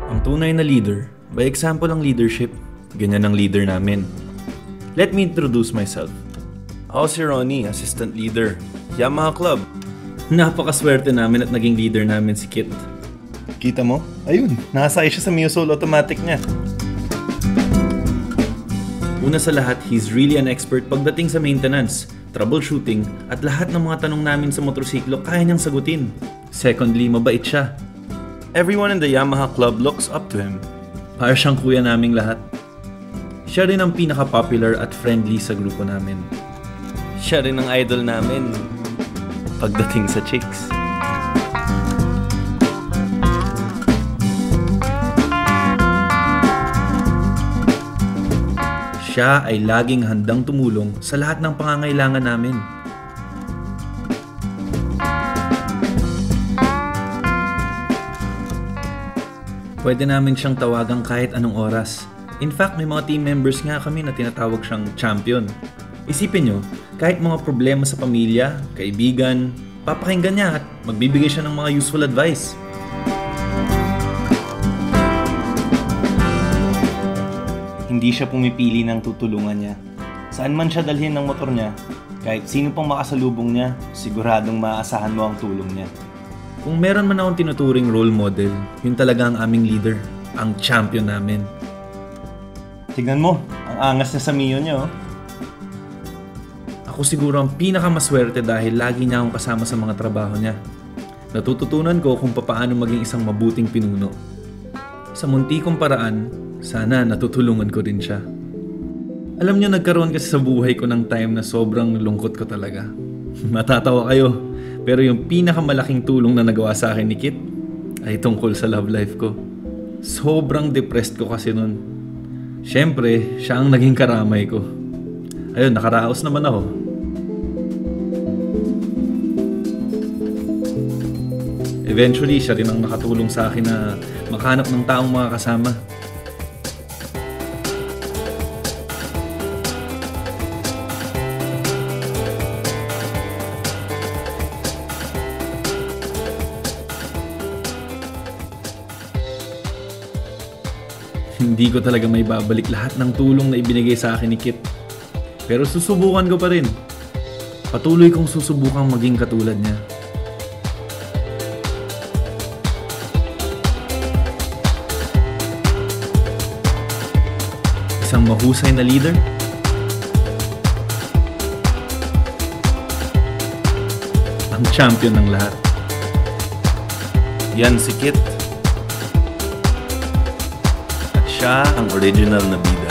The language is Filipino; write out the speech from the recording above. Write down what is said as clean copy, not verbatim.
Ang tunay na leader, by example ang leadership, ganyan ang leader namin. Let me introduce myself. Ako si Ronnie, assistant leader, Yamaha Club. Napakaswerte namin at naging leader namin si Kit. Kita mo? Ayun, nakasakay siya sa Miosol automatic niya. Una sa lahat, he's really an expert pagdating sa maintenance, troubleshooting, at lahat ng mga tanong namin sa motorsiklo kaya niyang sagutin. Secondly, mabait siya. Everyone in the Yamaha Club looks up to him. Para siyang kuya naming lahat. Siya rin ang pinaka-popular at friendly sa grupo namin. Siya rin ang idol namin pagdating sa chicks. Siya ay laging handang tumulong sa lahat ng pangangailangan namin. Pwede namin siyang tawagan kahit anong oras. In fact, may mga team members nga kami na tinatawag siyang champion. Isipin nyo, kahit mga problema sa pamilya, kaibigan, papakinggan niya at magbibigay siya ng mga useful advice. Hindi siya pumipili ng tutulungan niya. Saan man siya dalhin ng motor niya, kahit sino pang makasalubong niya, siguradong maaasahan mo ang tulong niya. Kung meron man akong tinuturing role model, yun talaga ang aming leader, ang champion namin. Tignan mo, ang angas niya sa Mio niya, oh. Ako siguro ang pinakamaswerte dahil lagi niya akong kasama sa mga trabaho niya. Natututunan ko kung paano maging isang mabuting pinuno. Sa munti kong paraan, sana natutulungan ko din siya. Alam niyo, nagkaroon kasi sa buhay ko ng time na sobrang lungkot ko talaga. Matatawa kayo, pero yung pinakamalaking tulong na nagawa sa akin ni Kit ay tungkol sa love life ko. Sobrang depressed ko kasi nun. Siyempre, siya ang naging karamay ko. Ayun, nakaraos naman ako. Eventually, siya rin ang nakatulong sa akin na makahanap ng taong makakasama. Hindi ko talaga may babalik lahat ng tulong na ibinigay sa akin ni Kit. Pero susubukan ko pa rin. Patuloy kong susubukang maging katulad niya. Isang mahusay na leader. Ang champion ng lahat. Yan si Kit. Siya ang original na bida.